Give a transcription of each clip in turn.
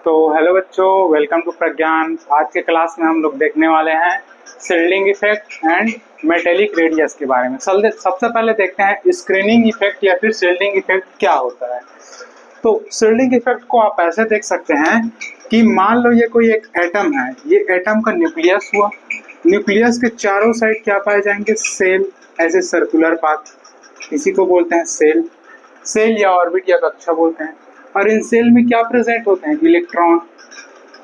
तो हेलो बच्चों, welcome to प्रज्ञान। आज के क्लास में हम लोग देखने वाले हैं shielding effect and metallic radius के बारे में। सबसे पहले देखते हैं स्क्रीनिंग इफेक्ट या फिर शिल्डिंग इफेक्ट क्या होता है। तो शिल्डिंग इफेक्ट को आप ऐसे देख सकते हैं कि मान लो ये कोई एक एटम है, ये एटम का न्यूक्लियस हुआ। न्यूक्लियस के चारों साइड क्या पाए जाएंगे? सेल, ऐसे सर्कुलर पाथ, इसी को बोलते हैं सेल। सेल या ऑर्बिट या कक्षा बोलते हैं। और इन सेल में क्या प्रेजेंट होते हैं? इलेक्ट्रॉन।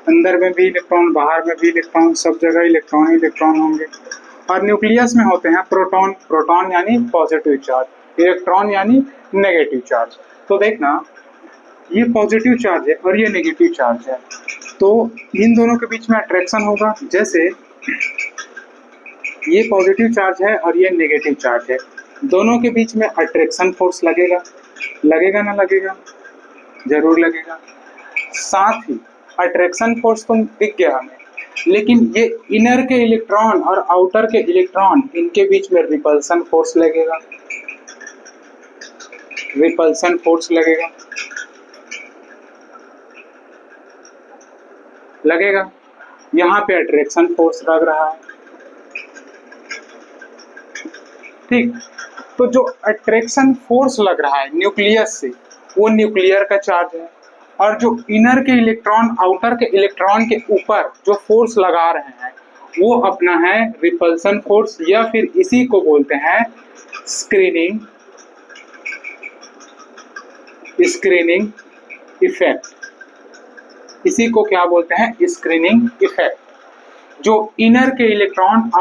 अंदर में भी इलेक्ट्रॉन, बाहर में भी इलेक्ट्रॉन, सब जगह इलेक्ट्रॉन ही इलेक्ट्रॉन होंगे। और न्यूक्लियस में होते हैं प्रोटॉन। प्रोटॉन यानी पॉजिटिव चार्ज, इलेक्ट्रॉन यानी नेगेटिव चार्ज। तो देखना, ये पॉजिटिव चार्ज है और ये नेगेटिव चार्ज है, तो इन दोनों के बीच में अट्रैक्शन होगा। जैसे ये पॉजिटिव चार्ज है और ये नेगेटिव चार्ज है, दोनों के बीच में अट्रैक्शन फोर्स लगेगा। लगेगा ना लगेगा? जरूर लगेगा। साथ ही अट्रैक्शन फोर्स तो दिख गया हमें, लेकिन ये इनर के इलेक्ट्रॉन और आउटर के इलेक्ट्रॉन, इनके बीच में रिपल्सन फोर्स लगेगा। रिपल्सन फोर्स लगेगा, लगेगा। यहाँ पे अट्रैक्शन फोर्स लग रहा है, ठीक। तो जो अट्रैक्शन फोर्स लग रहा है न्यूक्लियस से, वो न्यूक्लियर का चार्ज है। और जो इनर के इलेक्ट्रॉन आउटर के इलेक्ट्रॉन के ऊपर जो फोर्स लगा रहे हैं, वो अपना है रिपल्सन फोर्स, या फिर इसी को बोलते हैं स्क्रीनिंग इफेक्ट। इसी को क्या बोलते हैं? Screening effect. जो इनर के इलेक्ट्रॉन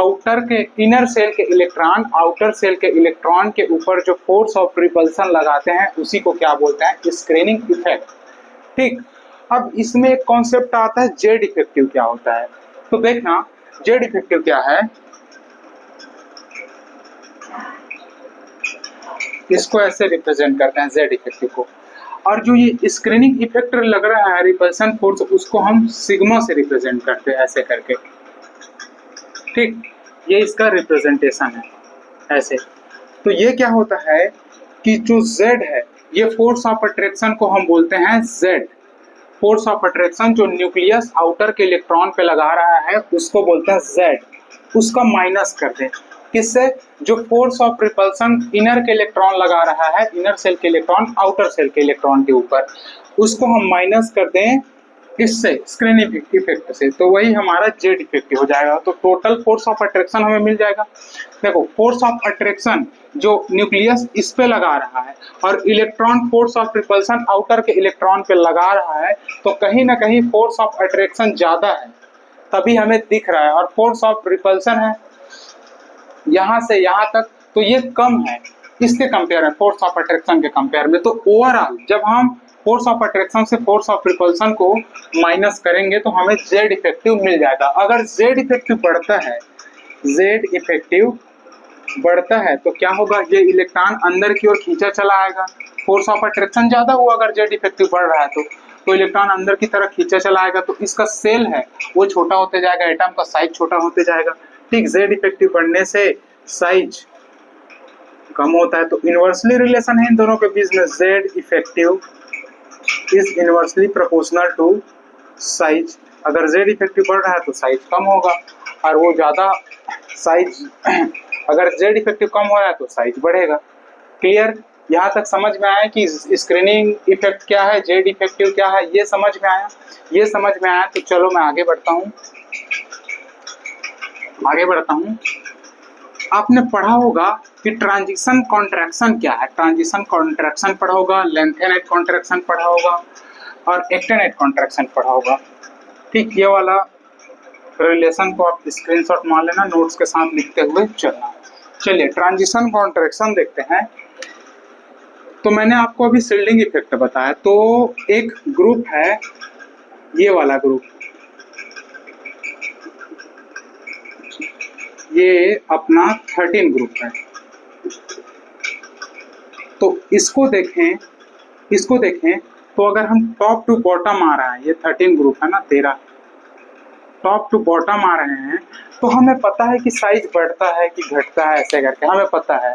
इनर सेल के इलेक्ट्रॉन आउटर सेल के इलेक्ट्रॉन के ऊपर जो फोर्स ऑफ रिपल्सन लगाते हैं, उसी को क्या बोलते हैं? स्क्रीनिंग इफेक्ट, ठीक। अब इसमें एक कॉन्सेप्ट आता है जेड इफेक्टिव क्या होता है। तो देखना, जेड इफेक्टिव क्या है, इसको ऐसे रिप्रेजेंट करते हैं जेड इफेक्टिव को। और जो ये स्क्रीनिंग इफेक्ट लग रहा है रिपल्सन फोर्स, उसको हम सिग्मा से रिप्रेजेंट करते हैं, ऐसे करके, ठीक। ये इसका रिप्रेजेंटेशन है ऐसे। तो ये क्या होता है कि जो Z है, ये फोर्स ऑफ अट्रैक्शन को हम बोलते हैं Z। फोर्स ऑफ अट्रैक्शन जो न्यूक्लियस आउटर के इलेक्ट्रॉन पे लगा रहा है, उसको बोलते हैं Z। उसका माइनस कर दें किससे? जो फोर्स ऑफ रिपल्सन इनर के इलेक्ट्रॉन लगा रहा है, इनर सेल के इलेक्ट्रॉन आउटर सेल के इलेक्ट्रॉन के ऊपर, उसको हम माइनस कर दें इससे, स्क्रीनिंग इफेक्ट से, तो वही हमारा जेड इफेक्टिव हो जाएगा। तो टोटल फोर्स ऑफ अट्रैक्शन हमें मिल जाएगा। देखो, फोर्स ऑफ अट्रैक्शन जो न्यूक्लियस इस पे लगा रहा है और electron force of repulsion outer के इलेक्ट्रॉन पे लगा रहा है, तो कहीं ना कहीं फोर्स ऑफ अट्रैक्शन ज्यादा है, तभी हमें दिख रहा है। और फोर्स ऑफ रिपल्सन है यहाँ से यहाँ तक, तो ये कम है इसके कंपेयर में, फोर्स ऑफ अट्रैक्शन के कंपेयर में। तो ओवरऑल जब हम फोर्स ऑफ अट्रैक्शन से फोर्स ऑफ रिपल्सन को माइनस करेंगे, तो हमें जेड इफेक्टिव मिल जाएगा। अगर जेड इफेक्टिव बढ़ता है, जेड इफेक्टिव बढ़ता है, तो क्या होगा? ये इलेक्ट्रॉन अंदर की ओर खींचा चला आएगा। फोर्स ऑफ अट्रैक्शन ज्यादा हुआ अगर जेड इफेक्टिव बढ़ रहा है तो इलेक्ट्रॉन अंदर की तरफ खींचा चला आएगा, तो इसका सेल है वो छोटा होते जाएगा, एटम का साइज छोटा होते जाएगा, ठीक। जेड इफेक्टिव बढ़ने से साइज कम होता है। तो इनवर्सली रिलेशन है इन दोनों के बीच में, Z effective is inversely proportional to size. अगर जेड इफेक्टिव बढ़ रहा है तो साइज कम होगा, और वो ज्यादा साइज अगर जेड इफेक्टिव कम हो रहा है तो साइज बढ़ेगा। क्लियर? यहाँ तक समझ में आया कि स्क्रीनिंग इफेक्ट क्या है, जेड इफेक्टिव क्या है, ये समझ में आया? ये समझ में आया तो चलो मैं आगे बढ़ता हूँ। आपने पढ़ा होगा कि ट्रांजिशन कॉन्ट्रैक्शन क्या है। ट्रांजिशन कॉन्ट्रैक्शन पढ़ा होगा, लेंथेनेट कॉन्ट्रैक्शन पढ़ा होगा, और एक्टेनेट कॉन्ट्रैक्शन पढ़ा होगा, ठीक। ये वाला रिलेशन को आप स्क्रीनशॉट मान लेना, नोट्स के साथ लिखते हुए चलना। चलिए ट्रांजिशन कॉन्ट्रैक्शन देखते हैं। तो मैंने आपको अभी शिल्डिंग इफेक्ट बताया, तो एक ग्रुप है, ये वाला ग्रुप, ये अपना 13 ग्रुप है। तो इसको देखें तो अगर हम टॉप टू बॉटम आ रहा है, ये 13 ग्रुप है ना, 13 टॉप टू बॉटम आ रहे हैं, तो हमें पता है कि साइज बढ़ता है कि घटता है, ऐसे करके हमें पता है।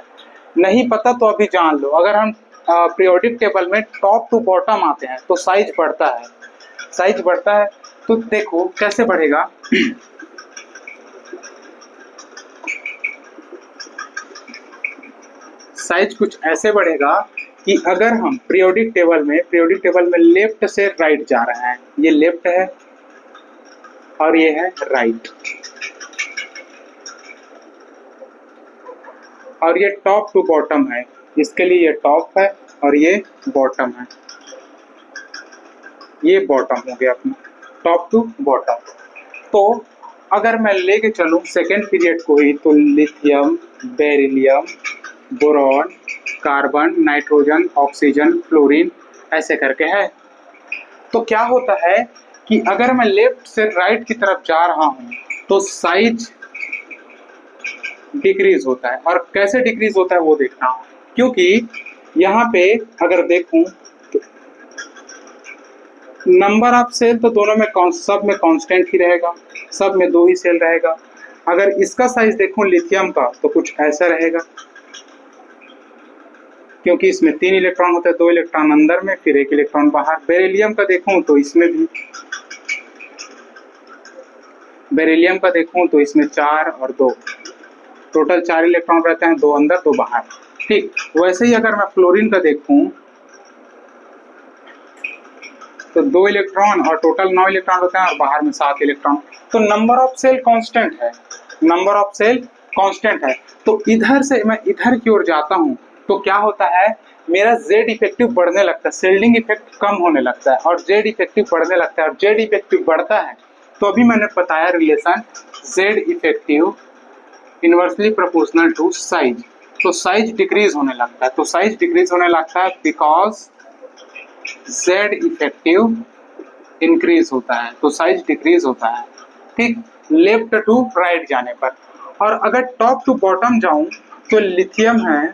नहीं पता तो अभी जान लो, अगर हम पीरियोडिक टेबल में टॉप टू बॉटम आते हैं तो साइज बढ़ता है, साइज बढ़ता है तो देखो कैसे बढ़ेगा। साइज कुछ ऐसे बढ़ेगा कि अगर हम पीरियोडिक टेबल में लेफ्ट से राइट जा रहे हैं, ये लेफ्ट है और ये है राइट, और ये टॉप टू बॉटम है, इसके लिए ये टॉप है और ये बॉटम है, ये बॉटम हो गया अपना, टॉप टू बॉटम। तो अगर मैं लेके चलूं सेकेंड पीरियड को ही, तो lithium, beryllium, boron, carbon, nitrogen, oxygen, fluorine, ऐसे करके है। तो क्या होता है कि अगर मैं लेफ्ट से राइट की तरफ जा रहा हूं तो साइज डिक्रीज होता है। और कैसे डिक्रीज होता है वो देखना, क्योंकि यहाँ पे अगर देखूं तो नंबर ऑफ सेल तो दोनों में सब में कांस्टेंट ही रहेगा, सब में 2 ही सेल रहेगा। अगर इसका साइज देखूं लिथियम का तो कुछ ऐसा रहेगा, क्योंकि इसमें 3 इलेक्ट्रॉन होते हैं, 2 इलेक्ट्रॉन अंदर में फिर 1 इलेक्ट्रॉन बाहर। बेरिलियम का देखूं तो इसमें भी, बेरिलियम का देखूं तो इसमें 4 और 2, टोटल 4 इलेक्ट्रॉन रहते हैं, 2 अंदर 2 बाहर। ठीक वैसे ही अगर मैं फ्लोरीन का देखूं तो 2 इलेक्ट्रॉन और टोटल 9 इलेक्ट्रॉन होते हैं और बाहर में 7 इलेक्ट्रॉन। तो नंबर ऑफ सेल कांस्टेंट है, नंबर ऑफ सेल कांस्टेंट है। तो इधर से मैं इधर की ओर जाता हूं तो क्या होता है, मेरा जेड इफेक्टिव बढ़ने लगता है, सेल्डिंग इफेक्ट कम होने लगता है और जेड इफेक्टिव बढ़ने लगता है। और जेड इफेक्टिव बढ़ता है तो अभी मैंने बताया relation Z effective inversely proportional to size. तो साइज डिक्रीज होने लगता है, तो साइज डिक्रीज होने लगता है बिकॉज जेड इफेक्टिव इंक्रीज होता है, तो साइज डिक्रीज होता है। ठीक, लेफ्ट टू राइट जाने पर। और अगर टॉप टू बॉटम जाऊं तो लिथियम है,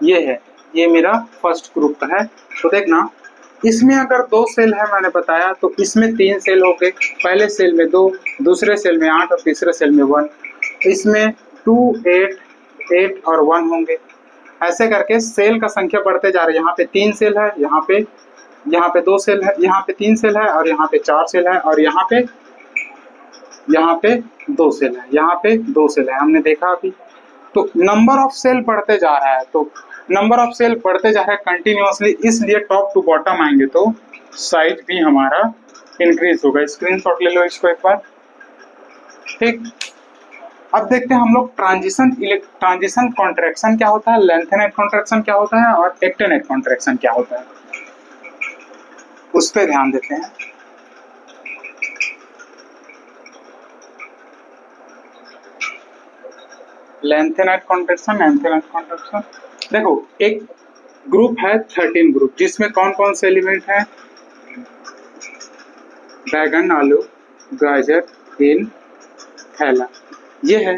ये है, ये मेरा फर्स्ट ग्रुप का है। तो देखना इसमें अगर 2 सेल है मैंने बताया, तो इसमें 3 सेल हो गए, पहले सेल में 2, दूसरे सेल में 8 और तीसरे सेल में 1। इसमें 2, 8, 8 और 1 होंगे। ऐसे करके सेल का संख्या बढ़ते जा रहा है। यहाँ पे 3 सेल है, यहाँ पे 2 सेल है, यहाँ पे 3 सेल है और यहाँ पे 4 सेल है और यहाँ पे 2 सेल है, यहाँ पे 2 सेल है, हमने देखा अभी। तो नंबर ऑफ सेल बढ़ते जा रहा है, तो नंबर ऑफ सेल बढ़ते जा रहा है कंटिन्यूअसली, इसलिए टॉप टू बॉटम आएंगे तो साइज भी हमारा इंक्रीज होगा। स्क्रीनशॉट ले लो इसको एक बार। ठीक, अब देखते हैं हम लोग ट्रांजिशन कॉन्ट्रैक्शन क्या होता है, लेंथेनेट कॉन्ट्रैक्शन क्या होता है और एक्टेनेट कॉन्ट्रैक्शन क्या होता है, उस पर ध्यान देते हैं। लेंथेनेट कॉन्ट्रैक्शन, देखो एक ग्रुप है 13 ग्रुप, जिसमें कौन कौन से एलिमेंट हैं, बैगन, आलू, गाजर, हिल, थैला, ये है।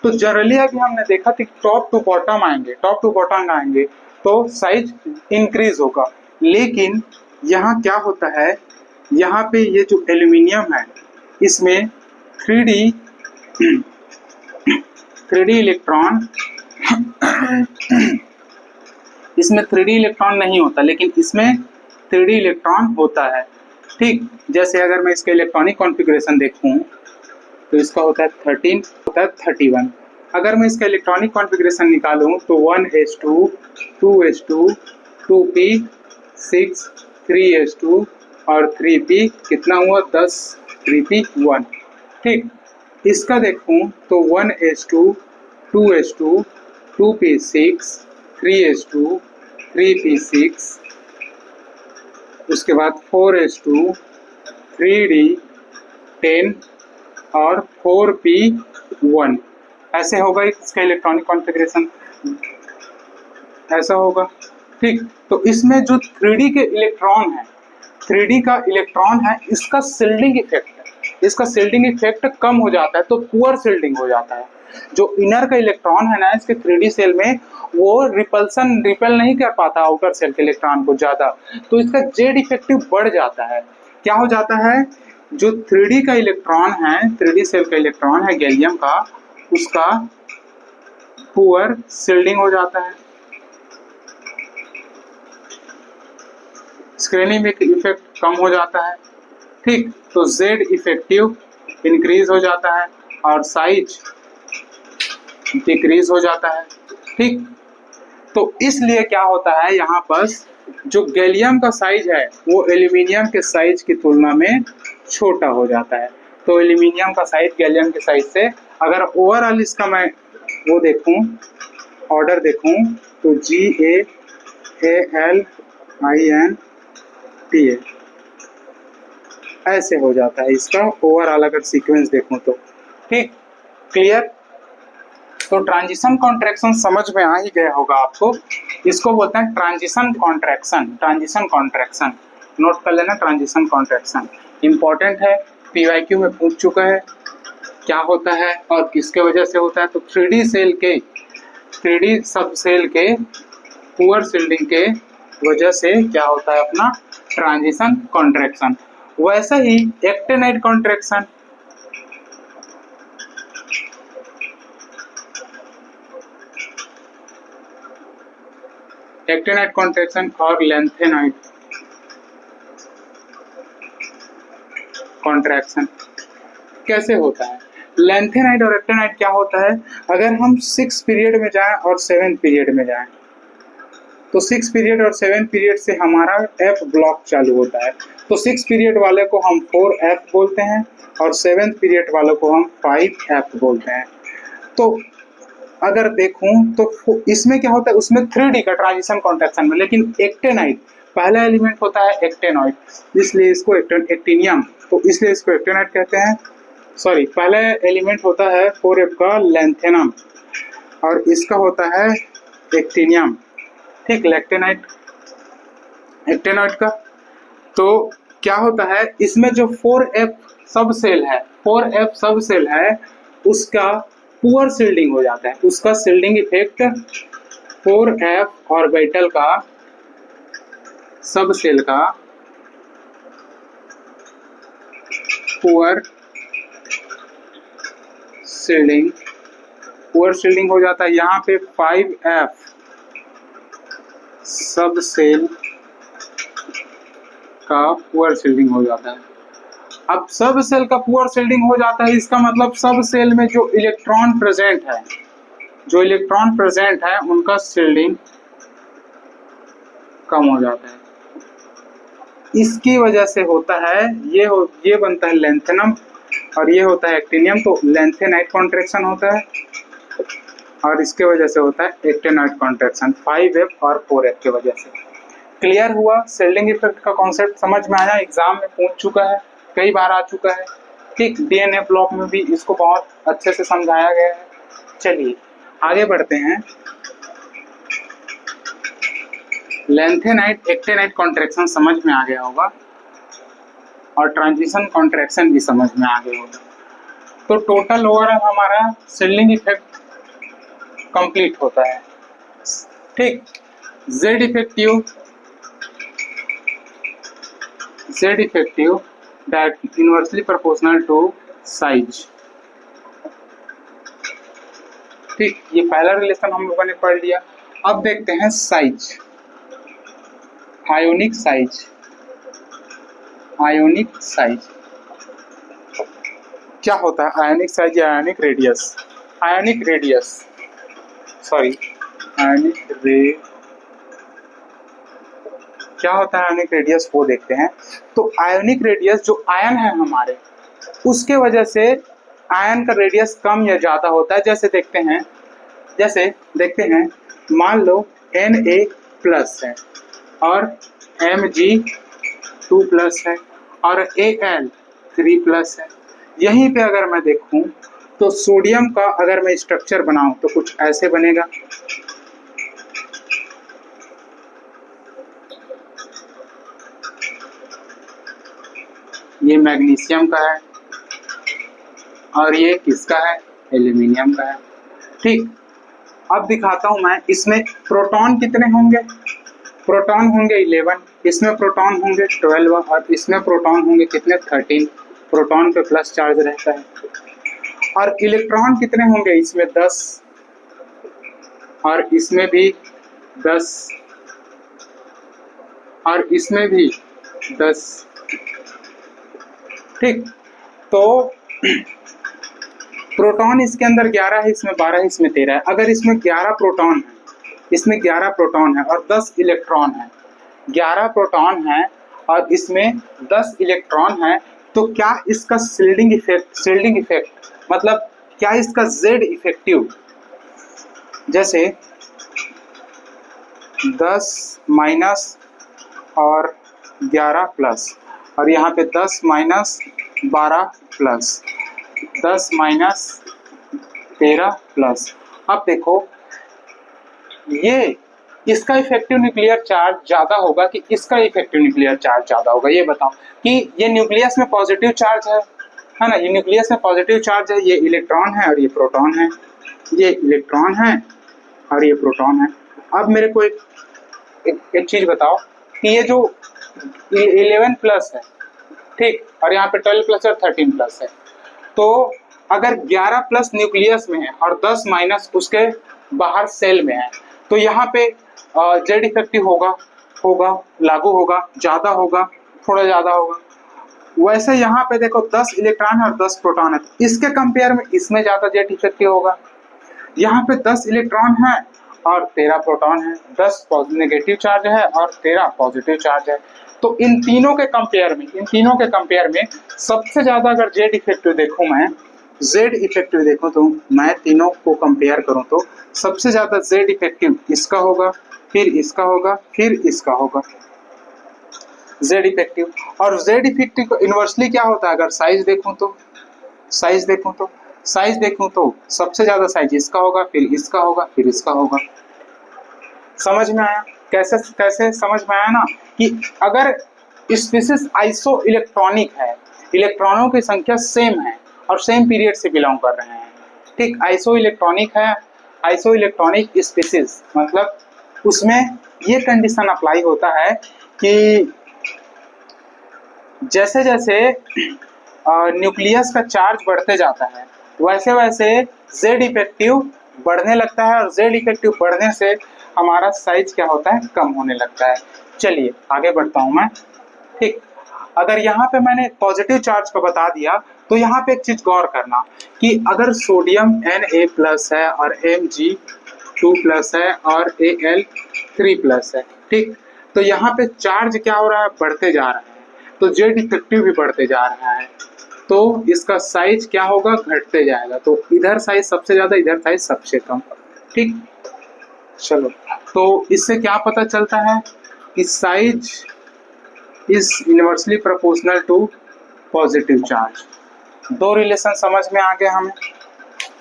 तो जनरली अभी हमने देखा कि टॉप टू बॉटम आएंगे तो साइज इंक्रीज होगा। लेकिन यहाँ क्या होता है, यहाँ पे ये जो एल्यूमिनियम है इसमें 3D इलेक्ट्रॉन इसमें 3D इलेक्ट्रॉन नहीं होता, लेकिन इसमें 3D इलेक्ट्रॉन होता है। ठीक, जैसे अगर मैं इसके इलेक्ट्रॉनिक कॉन्फ़िगरेशन देखूं तो इसका होता है 13, होता है 31। अगर मैं इसका इलेक्ट्रॉनिक कॉन्फ़िगरेशन निकालूं तो 1s2, 2s2, 2p, 6, 3s2 और 3p, कितना हुआ 10, 3p1। ठीक, इसका देखूं तो 1s2, 2s2, 2p6, 3s2, 3p6, उसके बाद 4s2, 3d10 और 4p1। ऐसे होगा इसका इलेक्ट्रॉनिक कॉन्फ़िगरेशन, ऐसा होगा। ठीक, तो इसमें जो 3D के इलेक्ट्रॉन है, 3D का इलेक्ट्रॉन है, इसका शिल्डिंग इफेक्ट कम हो जाता है, तो पुअर शिल्डिंग हो जाता है। जो इनर का इलेक्ट्रॉन है ना इसके 3D सेल में, वो रिपेल नहीं कर पाता आउटर सेल के इलेक्ट्रॉन को ज्यादा, तो इसका जेड इफेक्टिव बढ़ जाता है। क्या हो जाता है, जो 3D का इलेक्ट्रॉन है, 3D सेल का इलेक्ट्रॉन है गैलियम का, उसका पुअर सील्डिंग हो जाता है, स्क्रीनिंग इफेक्ट कम हो जाता है। ठीक, तो Z इफेक्टिव इंक्रीज हो जाता है और साइज डिक्रीज हो जाता है। ठीक, तो इसलिए क्या होता है यहाँ पर जो गैलियम का साइज है वो एल्यूमिनियम के साइज की तुलना में छोटा हो जाता है। तो एल्यूमिनियम का साइज गैलियम के साइज से, अगर ओवरऑल इसका मैं वो देखूं, ऑर्डर देखूं, तो GAALINTA ऐसे हो जाता है इसका ओवरऑल अगर सीक्वेंस देखूं तो। ठीक, क्लियर? तो ट्रांजिशन कॉन्ट्रैक्शन समझ में आ ही गया होगा आपको। इसको बोलते हैं transition contraction. Transition contraction note कर लेना, ट्रांजिशन कॉन्ट्रैक्शन इंपॉर्टेंट है, PYQ में पूछ चुका है क्या होता है और किसके वजह से होता है। तो 3D सेल के, 3D सब सेल के पुअर सील्डिंग के वजह से क्या होता है अपना ट्रांजिशन कॉन्ट्रैक्शन। वैसे ही एक्टिनाइड कॉन्ट्रैक्शन, एक्टिनाइड कॉन्ट्रैक्शन और लैंथेनाइड कॉन्ट्रैक्शन कैसे होता है। लैंथेनाइड और एक्टिनाइड क्या होता है, अगर हम 6 पीरियड में जाएं और 7 पीरियड में जाएं, तो 6 पीरियड और 7 पीरियड से हमारा F ब्लॉक चालू होता है। तो 6 पीरियड वाले को हम 4F बोलते हैं और 7 पीरियड वालों को हम 5F बोलते हैं। तो अगर देखूं तो इसमें क्या होता है, उसमें 3D का ट्रांजिशन कॉन्ट्रैक्शन में, लेकिन एक्टिनाइड पहला एलिमेंट होता है एक्टेनॉइड, इसलिए इसको एक्टिनियम, तो इसलिए इसको एक्टिनाइड कहते हैं। सॉरी, पहला एलिमेंट होता है 4F का लैंथेनम और इसका होता है एक्टिनियम। ठीक, लैक्टेनाइड एक्टेनॉइड का। तो क्या होता है इसमें जो 4F सब सेल है, 4F सब सेल है उसका पुअर सील्डिंग हो जाता है, उसका सील्डिंग इफेक्ट 4F ऑर्बिटल का सब सेल का पुअर सील्डिंग हो जाता है। यहाँ पे 5F सब सेल का पुअर सील्डिंग हो जाता है। अब सब सेल का पुअर सील्डिंग हो जाता है, इसका मतलब सब सेल में जो इलेक्ट्रॉन प्रेजेंट है उनका सील्डिंग कम हो जाता है। इसकी वजह से होता है ये बनता है लैंथेनम और ये होता है एक्टिनियम। तो लैंथेनाइड कॉन्ट्रैक्शन होता है और इसके वजह से होता है एक्टिनाइड कॉन्ट्रैक्शन 5F और 4F की वजह से। क्लियर हुआ? सील्डिंग इफेक्ट का कॉन्सेप्ट समझ में आया, एग्जाम में पूछ चुका है, कई बार आ चुका है। ठीक, DNA ब्लॉक में भी इसको बहुत अच्छे से समझाया गया है। चलिए आगे बढ़ते हैं। लैंथेनाइड एक्टिनाइड कॉन्ट्रैक्शन समझ में आ गया होगा और ट्रांजिशन कॉन्ट्रैक्शन भी समझ में आ गया होगा। तो टोटल ओवरऑल हमारा सील्डिंग इफेक्ट कंप्लीट होता है। ठीक, Z effective that inversely proportional to size। ठीक, ये पहला रिलेशन हम लोगों ने पढ़ लिया। अब देखते हैं साइज, आयोनिक साइज क्या होता है। आयोनिक साइज या आयोनिक रेडियस, क्या होता है आयोनिक रेडियस वो देखते हैं। तो आयोनिक रेडियस जो आयन है हमारे, उसके वजह से आयन का रेडियस कम या ज़्यादा होता है। जैसे देखते हैं मान लो Na प्लस है और Mg 2 प्लस है और Al 3 प्लस है। यहीं पे अगर मैं देखूं तो सोडियम का अगर मैं स्ट्रक्चर बनाऊं तो कुछ ऐसे बनेगा। ये मैग्नीशियम का है और ये किसका है, एल्यूमिनियम का है। ठीक, अब दिखाता हूं मैं, इसमें प्रोटॉन कितने होंगे, प्रोटॉन होंगे 11, इसमें प्रोटॉन होंगे 12 और इसमें प्रोटॉन होंगे कितने 13। प्रोटॉन पे प्लस चार्ज रहता है। और इलेक्ट्रॉन कितने होंगे, इसमें 10 और इसमें भी 10 और इसमें भी 10। ठीक, तो प्रोटॉन इसके अंदर 11 है, इसमें 12 है, इसमें 13 है। अगर इसमें 11 प्रोटॉन है, इसमें 11 प्रोटॉन है और 10 इलेक्ट्रॉन है, 11 प्रोटॉन है और इसमें 10 इलेक्ट्रॉन है, तो क्या इसका शील्डिंग इफेक्ट मतलब क्या इसका Z इफेक्टिव, जैसे 10 माइनस और 11 प्लस, और यहाँ पे 10 माइनस 12 प्लस 10 माइनस 13 प्लस। अब देखो ये इसका इफेक्टिव न्यूक्लियर चार्ज ज्यादा होगा कि इसका इफेक्टिव न्यूक्लियर चार्ज ज्यादा होगा, ये बताओ। कि ये न्यूक्लियस में पॉजिटिव चार्ज है ना, ये न्यूक्लियस में पॉजिटिव चार्ज है, ये इलेक्ट्रॉन है और ये प्रोटॉन है, ये इलेक्ट्रॉन है और ये प्रोटॉन है। अब मेरे को एक चीज बताओ कि ये जो 11 प्लस है, ठीक, और यहाँ पे 12 प्लस और 13 प्लस है, तो अगर 11 प्लस न्यूक्लियस में है और 10 माइनस उसके बाहर सेल में है, तो यहाँ पे जेड इफेक्टिव होगा लागू होगा, ज्यादा होगा, थोड़ा ज्यादा होगा। वैसे यहाँ पे देखो 10 इलेक्ट्रॉन है और 10 प्रोटॉन है, तो इसके कंपेयर में इसमें ज्यादा जेड इफेक्टिव होगा। यहाँ पे 10 इलेक्ट्रॉन है और 13 प्रोटॉन है, 10 नेगेटिव चार्ज है और 13 पॉजिटिव चार्ज है। तो इन तीनों के कंपेयर में सबसे ज्यादा अगर जेड इफेक्टिव देखूं तो मैं तीनों को कंपेयर करूं तो सबसे ज्यादा जेड इफेक्टिव इसका होगा, फिर इसका होगा, फिर इसका होगा जेड इफेक्टिव। और जेड इफेक्टिव को इनवर्सली क्या होता है, अगर साइज देखूं तो सबसे ज्यादा साइज इसका होगा, फिर इसका होगा, फिर इसका होगा। समझ में आया? कैसे समझ में आया ना, कि अगर स्पीशीज आइसो इलेक्ट्रॉनिक है, इलेक्ट्रॉनों की संख्या सेम है और सेम पीरियड से बिलोंग कर रहे हैं, ठीक, आइसो इलेक्ट्रॉनिक है, आइसो इलेक्ट्रॉनिक स्पीशीज मतलब उसमें ये कंडीशन अप्लाई होता है कि जैसे जैसे न्यूक्लियस का चार्ज बढ़ते जाता है वैसे वैसे जेड इफेक्टिव बढ़ने लगता है, और जेड इफेक्टिव बढ़ने से हमारा साइज क्या होता है, कम होने लगता है। चलिए आगे बढ़ता हूं मैं। ठीक, अगर यहाँ पे मैंने पॉजिटिव चार्ज का बता दिया, तो यहाँ पे एक चीज गौर करना कि अगर सोडियम Na+ है और Mg2+ है और Al3+ है, ठीक, तो यहाँ पे चार्ज क्या हो रहा है, बढ़ते जा रहा है, तो जेड इफेक्टिव भी बढ़ते जा रहा है, तो इसका साइज क्या होगा, घटते जाएगा। तो इधर साइज सबसे ज्यादा, इधर साइज सबसे कम। ठीक, चलो, तो इससे क्या पता चलता है कि size is inversely proportional to positive charge. दो रिलेशन समझ में आ गया हमें,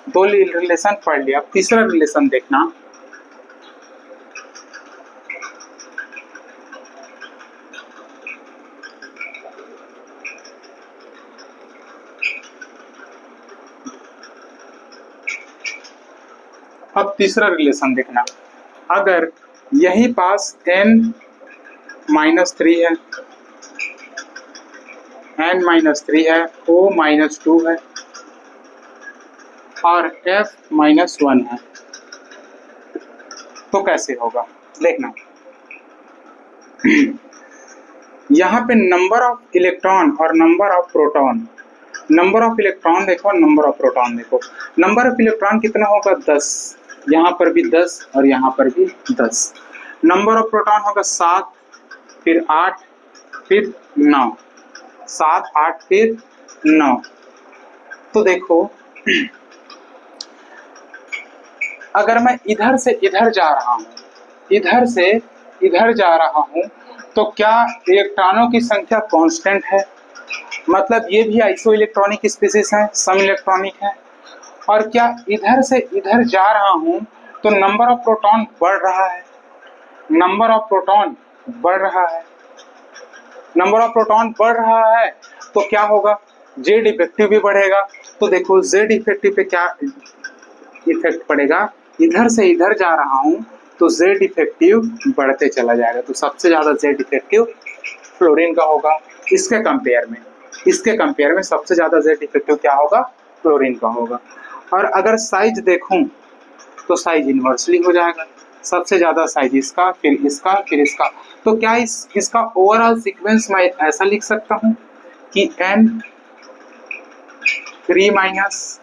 दो रिलेशन पढ़ लिया। अब तीसरा रिलेशन देखना। अब तीसरा रिलेशन देखना, अगर यही पास N-3 है, N-3 है, O-2 है और F-1 है, तो कैसे होगा देखना। यहाँ पे नंबर ऑफ इलेक्ट्रॉन और number of proton, number of electron देखो, नंबर ऑफ प्रोटॉन देखो। नंबर ऑफ इलेक्ट्रॉन कितना होगा, 10, यहाँ पर भी 10 और यहाँ पर भी 10। नंबर ऑफ प्रोटॉन होगा 7, फिर 8, फिर 9, 7, 8, फिर 9। तो देखो अगर मैं इधर से इधर जा रहा हूँ, इधर से इधर जा रहा हूँ, तो क्या इलेक्ट्रॉनों की संख्या कांस्टेंट है, मतलब ये भी आइसो इलेक्ट्रॉनिक स्पीशीज है, सम इलेक्ट्रॉनिक है। और क्या इधर से इधर जा रहा हूं तो नंबर ऑफ प्रोटॉन बढ़ रहा है, नंबर ऑफ प्रोटॉन बढ़ रहा है, नंबर ऑफ प्रोटॉन बढ़ रहा है, तो क्या होगा, जेड इफेक्टिव भी बढ़ेगा। तो देखो जेड इफेक्टिव पे क्या इफेक्ट पड़ेगा, इधर से इधर जा रहा हूं तो जेड इफेक्टिव बढ़ते चला जाएगा। तो सबसे ज्यादा जेड इफेक्टिव फ्लोरीन का होगा। इसके कंपेयर में सबसे ज्यादा जेड इफेक्टिव क्या होगा, फ्लोरीन का होगा। और अगर साइज देखूं तो साइज इन्वर्सली हो जाएगा, सबसे ज्यादा साइज इसका, फिर इसका, फिर इसका। तो क्या इसका ओवरऑल सीक्वेंस मैं ऐसा लिख सकता हूँ कि N3 माइनस,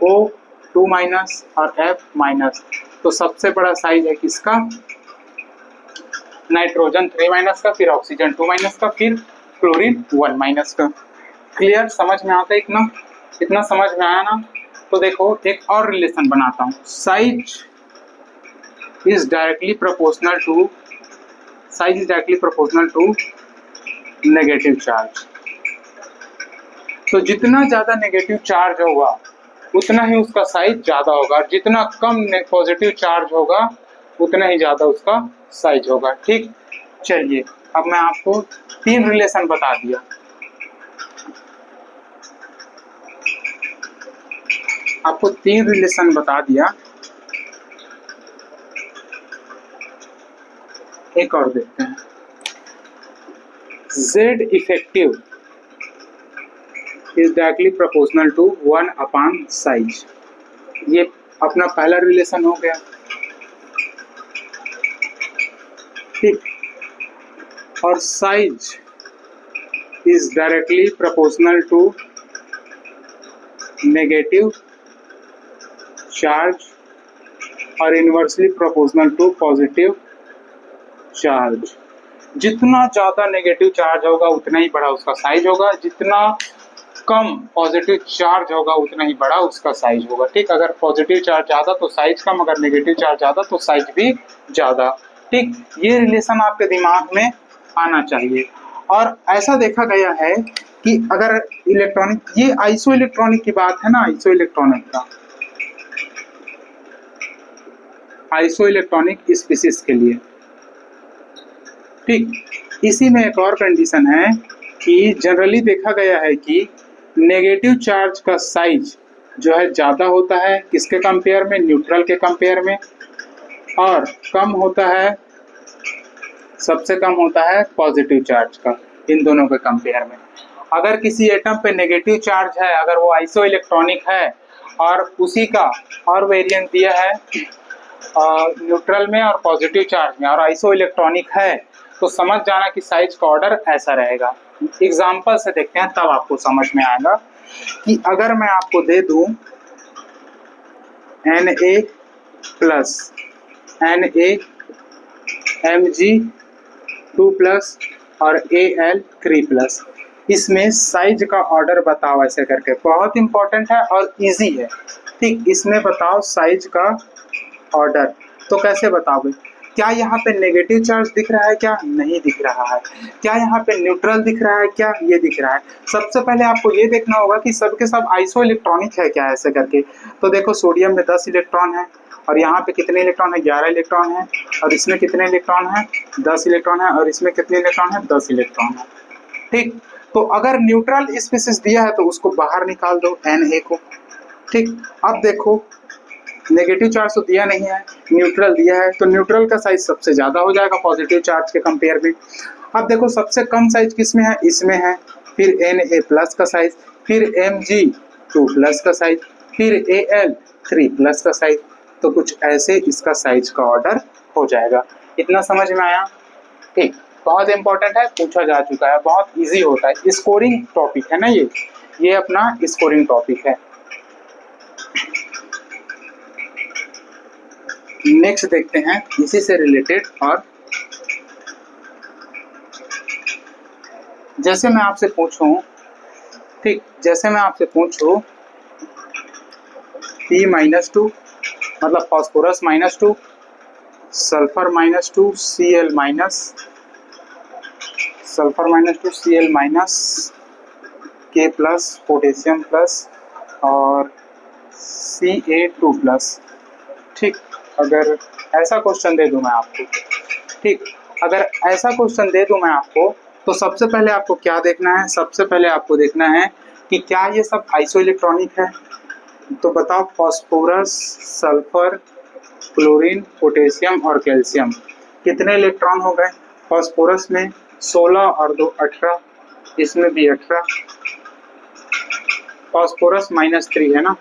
O2 माइनस और F माइनस। तो सबसे बड़ा साइज है किसका? नाइट्रोजन 3 माइनस का, फिर ऑक्सीजन 2 माइनस का, फिर क्लोरीन 1 माइनस का। क्लियर, समझ में आता है इतना? इतना समझ में आया ना? तो देखो एक और रिलेशन बनाता हूँ, size is directly proportional to negative charge. तो जितना ज्यादा नेगेटिव चार्ज होगा उतना ही उसका साइज ज्यादा होगा, और जितना कम पॉजिटिव चार्ज होगा उतना ही ज्यादा उसका साइज होगा। ठीक, चलिए अब मैं आपको 3 रिलेशन बता दिया। आपको 3 रिलेशन बता दिया, एक और देखते हैं। Z effective is directly proportional to 1 upon size. ये अपना पहला रिलेशन हो गया। ठीक, और size is directly proportional to negative charge और inversely proportional to positive charge. जितना ज्यादा नेगेटिव चार्ज होगा उतना ही बड़ा उसका साइज होगा, जितना कम पॉजिटिव चार्ज होगा उतना ही बड़ा उसका साइज होगा। ठीक, अगर पॉजिटिव चार्ज ज्यादा तो साइज कम, अगर नेगेटिव चार्ज ज्यादा तो साइज भी ज्यादा। ठीक, ये रिलेशन आपके दिमाग में आना चाहिए। और ऐसा देखा गया है कि अगर इलेक्ट्रॉनिक, ये आइसो इलेक्ट्रॉनिक की बात है ना, आइसो इलेक्ट्रॉनिक का, आइसो इलेक्ट्रॉनिक स्पीशीज के लिए। ठीक, इसी में एक और कंडीशन है कि जनरली देखा गया है कि नेगेटिव चार्ज का साइज जो है ज्यादा होता है किसके कंपेयर में? न्यूट्रल के कंपेयर में, और कम होता है, सबसे कम होता है पॉजिटिव चार्ज का, इन दोनों के कंपेयर में। अगर किसी एटम पे नेगेटिव चार्ज है, अगर वो आइसो इलेक्ट्रॉनिक है और उसी का और वेरिएंट दिया है न्यूट्रल में और पॉजिटिव चार्ज में और आइसो इलेक्ट्रॉनिक है, तो समझ जाना कि साइज का ऑर्डर ऐसा रहेगा। एग्जाम्पल से देखते हैं तब आपको समझ में आएगा कि अगर मैं आपको दे दूं Na प्लस NaMg2 प्लस और Al3 प्लस, इसमें साइज का ऑर्डर बताओ ऐसे करके। बहुत इंपॉर्टेंट है और इजी है। ठीक, इसमें बताओ साइज का ऑर्डर। तो कैसे बताओगे? क्या यहाँ पे नेगेटिव चार्ज दिख रहा है? क्या नहीं दिख रहा है? क्या यहाँ पे न्यूट्रल दिख रहा है? क्या ये दिख रहा है? सबसे पहले आपको ये देखना होगा कि सब के सब आइसो इलेक्ट्रॉनिक है क्या, ऐसे करके। तो देखो सोडियम में 10 इलेक्ट्रॉन है, और यहाँ पे कितने इलेक्ट्रॉन है? 11 इलेक्ट्रॉन है, और इसमें कितने इलेक्ट्रॉन है? 10 इलेक्ट्रॉन है, और इसमें कितने इलेक्ट्रॉन है? 10 इलेक्ट्रॉन है। ठीक, तो अगर न्यूट्रल स्पीशीज दिया है तो उसको बाहर निकाल दो, Na को। ठीक, अब देखो नेगेटिव चार्ज तो दिया नहीं है, न्यूट्रल दिया है, तो न्यूट्रल का साइज सबसे ज्यादा हो जाएगा पॉजिटिव चार्ज के कंपेयर में। अब देखो सबसे कम साइज किसमें है? इसमें है। फिर Na प्लस का साइज, फिर Mg2 प्लस का साइज, फिर Al3 प्लस का साइज। तो कुछ ऐसे इसका साइज का ऑर्डर हो जाएगा। इतना समझ में आया? ठीक, बहुत इंपॉर्टेंट है, पूछा जा चुका है, बहुत इजी होता है, स्कोरिंग टॉपिक है ना ये अपना स्कोरिंग टॉपिक है। नेक्स्ट देखते हैं इसी से रिलेटेड। और जैसे मैं आपसे पूछूं, ठीक, जैसे मैं आपसे पूछूं P-2 मतलब phosphorus -2, sulphur -2, Cl minus, sulphur -2, Cl minus, K plus, potassium plus और Ca2 प्लस। ठीक, अगर ऐसा क्वेश्चन दे दूं मैं आपको, ठीक, अगर ऐसा क्वेश्चन दे दूं मैं आपको, तो सबसे पहले आपको क्या देखना है? सबसे पहले आपको देखना है कि क्या ये सब आइसो इलेक्ट्रॉनिक है। तो बताओ फास्फोरस, सल्फर, क्लोरीन, पोटेशियम और कैल्शियम कितने इलेक्ट्रॉन हो गए? फास्फोरस में 16 और 2 18, इसमें भी 18, फास्फोरस -3 है ना,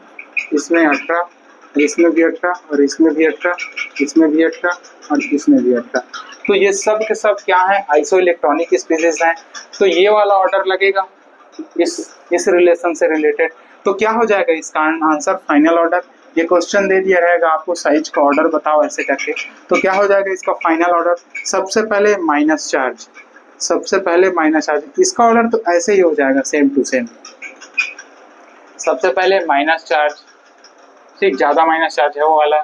इसमें 18, इसमें भी 18 और इसमें भी 18, इसमें भी 18 और इसमें भी 18। तो ये सब के सब क्या है, आइसो इलेक्ट्रॉनिक स्पीसीज हैं। तो ये वाला ऑर्डर लगेगा इस रिलेशन से रिलेटेड। तो क्या हो जाएगा इसका आंसर, फाइनल ऑर्डर। ये क्वेश्चन दे दिया रहेगा आपको, साइज का ऑर्डर बताओ ऐसे करके। तो क्या हो जाएगा इसका फाइनल ऑर्डर, सबसे पहले माइनस चार्ज, सबसे पहले माइनस चार्ज। इसका ऑर्डर तो ऐसे ही हो जाएगा सेम टू सेम, सबसे पहले माइनस चार्ज, ठीक, ज़्यादा माइनस चार्ज है वो वाला,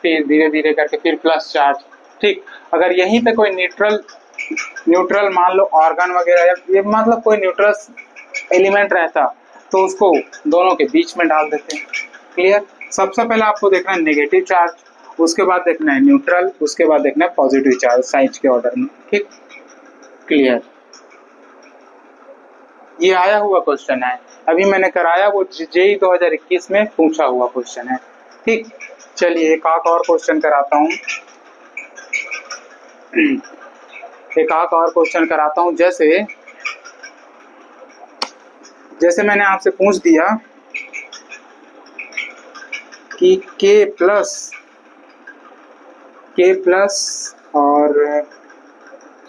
फिर धीरे धीरे करके फिर प्लस चार्ज, ठीक। अगर यहीं पे कोई न्यूट्रल मान लो ऑर्गन वगैरह या ये मतलब कोई न्यूट्रल एलिमेंट रहता तो उसको दोनों के बीच में डाल देते हैं। क्लियर। सबसे पहले आपको देखना है नेगेटिव चार्ज, उसके बाद देखना है न्यूट्रल, उसके बाद देखना है पॉजिटिव चार्ज साइज के ऑर्डर में, ठीक। क्लियर। ये आया हुआ क्वेश्चन है, अभी मैंने कराया वो जेईई 2021 में पूछा हुआ क्वेश्चन है, ठीक। चलिए एक आध और क्वेश्चन कराता हूँ, एक आध और क्वेश्चन कराता हूँ। जैसे मैंने आपसे पूछ दिया कि K प्लस और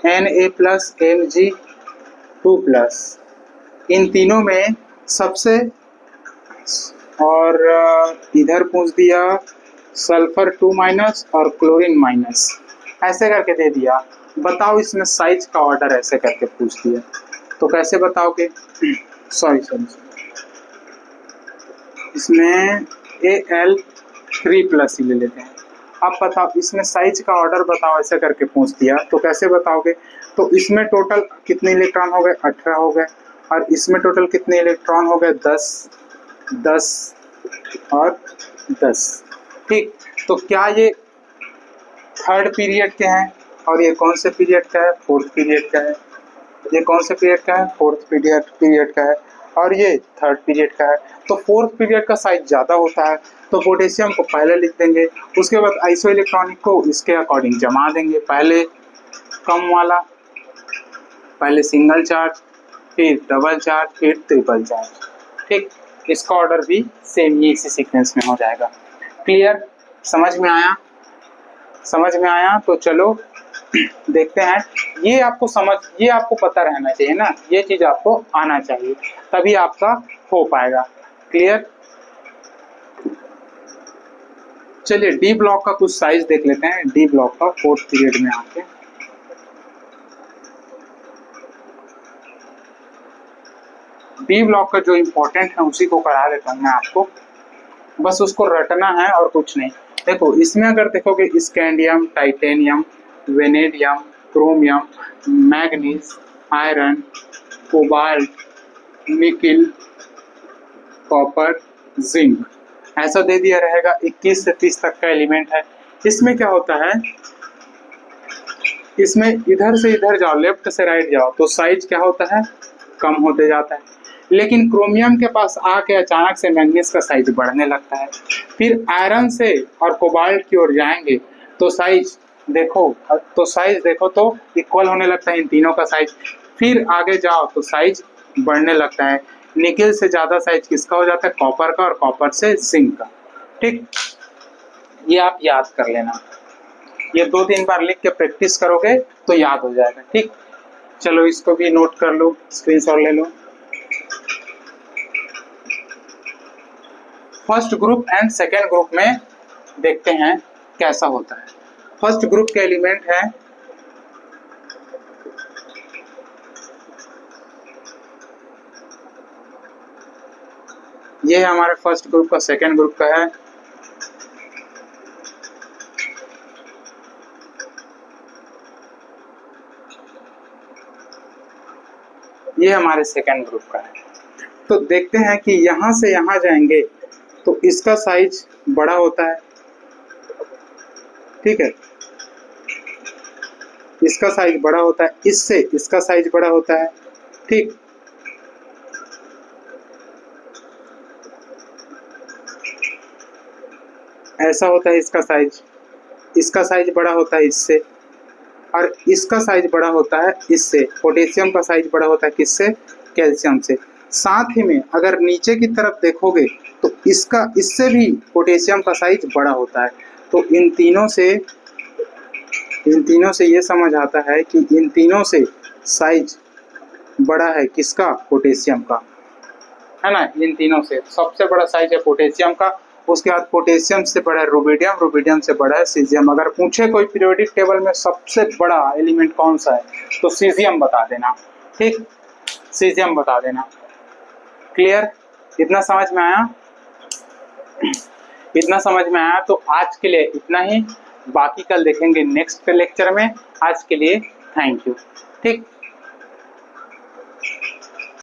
Na प्लस Mg2 इन तीनों में सबसे, और इधर पूछ दिया सल्फर 2- और क्लोरीन माइनस, ऐसे करके दे दिया। बताओ इसमें साइज का ऑर्डर, ऐसे करके पूछ दिया तो कैसे बताओगे। सॉरी इसमें Al3+ ही ले लेते हैं। अब बताओ इसमें साइज का ऑर्डर बताओ, ऐसे करके पूछ दिया तो कैसे बताओगे। तो इसमें टोटल कितने इलेक्ट्रॉन हो गए, 18 हो गए, और इसमें टोटल कितने इलेक्ट्रॉन हो गए, 10 और 10, ठीक। तो क्या ये थर्ड पीरियड के हैं, और ये कौन से पीरियड का है, फोर्थ पीरियड का है। ये कौन से पीरियड का है, फोर्थ पीरियड का है, और ये थर्ड पीरियड का है। तो फोर्थ पीरियड का साइज ज़्यादा होता है, तो पोटेशियम को पहले लिख देंगे, उसके बाद आइसो इलेक्ट्रॉनिक को इसके अकॉर्डिंग जमा देंगे, पहले कम वाला, पहले सिंगल चार्ज, फिर डबल चार्ज, फिर ट्रिपल चार्ज, ठीक। इसका ऑर्डर भी सेम ही इसी सीक्वेंस में हो जाएगा। क्लियर, समझ में आया, समझ में आया। तो चलो देखते हैं, ये आपको पता रहना चाहिए ना, ये चीज आपको आना चाहिए, तभी आपका हो पाएगा। क्लियर। चलिए डी ब्लॉक का कुछ साइज देख लेते हैं, डी ब्लॉक का फोर्थ पीरियड में आके। डी ब्लॉक का जो इम्पोर्टेंट है उसी को करा देता हूँ मैं आपको, बस उसको रटना है और कुछ नहीं। देखो इसमें अगर देखोगे scandium, titanium, vanadium, chromium, manganese, iron, cobalt, nickel, copper, zinc, ऐसा दे दिया रहेगा। 21 से 30 तक का एलिमेंट है। इसमें क्या होता है, इसमें इधर से इधर जाओ, लेफ्ट से राइट जाओ तो साइज क्या होता है, कम होते जाता है। लेकिन क्रोमियम के पास आके अचानक से मैग्नीज का साइज बढ़ने लगता है। फिर आयरन से और कोबाल्ट की ओर जाएंगे तो साइज देखो तो इक्वल होने लगता है इन तीनों का साइज। फिर आगे जाओ तो साइज बढ़ने लगता है। निकेल से ज़्यादा साइज किसका हो जाता है, कॉपर का, और कॉपर से जिंक का, ठीक। ये आप याद कर लेना, ये 2-3 बार लिख के प्रैक्टिस करोगे तो याद हो जाएगा, ठीक। चलो इसको भी नोट कर लो, स्क्रीनशॉट ले लो। First group and second group में देखते हैं कैसा होता है। फर्स्ट ग्रुप के एलिमेंट है ये हमारे फर्स्ट ग्रुप का, सेकेंड ग्रुप का है ये हमारे सेकेंड ग्रुप का है। तो देखते हैं कि यहाँ से यहाँ जाएंगे तो इसका साइज बड़ा होता है, ठीक है, इसका साइज बड़ा होता है, इससे इसका साइज बड़ा होता है, ठीक। ऐसा होता है इसका साइज बड़ा होता है इससे, और इसका साइज बड़ा होता है इससे। पोटेशियम का साइज बड़ा होता है किससे, कैल्शियम से। साथ ही में अगर नीचे की तरफ देखोगे तो इससे भी पोटेशियम का साइज बड़ा होता है। तो इन तीनों से ये समझ आता है कि इन तीनों से साइज बड़ा है किसका, पोटेशियम का, है ना। इन तीनों से सबसे बड़ा साइज है पोटेशियम का, उसके बाद पोटेशियम से बड़ा है रुबिडियम, रुबिडियम से बड़ा है सीजियम। अगर पूछे कोई पीरियोडिक टेबल में सबसे बड़ा एलिमेंट कौन सा है तो सीजियम बता देना, ठीक, सीजियम बता देना। क्लियर, इतना समझ में आया? इतना समझ में आया तो आज के लिए इतना ही, बाकी कल देखेंगे नेक्स्ट लेक्चर में। आज के लिए थैंक यू, ठीक।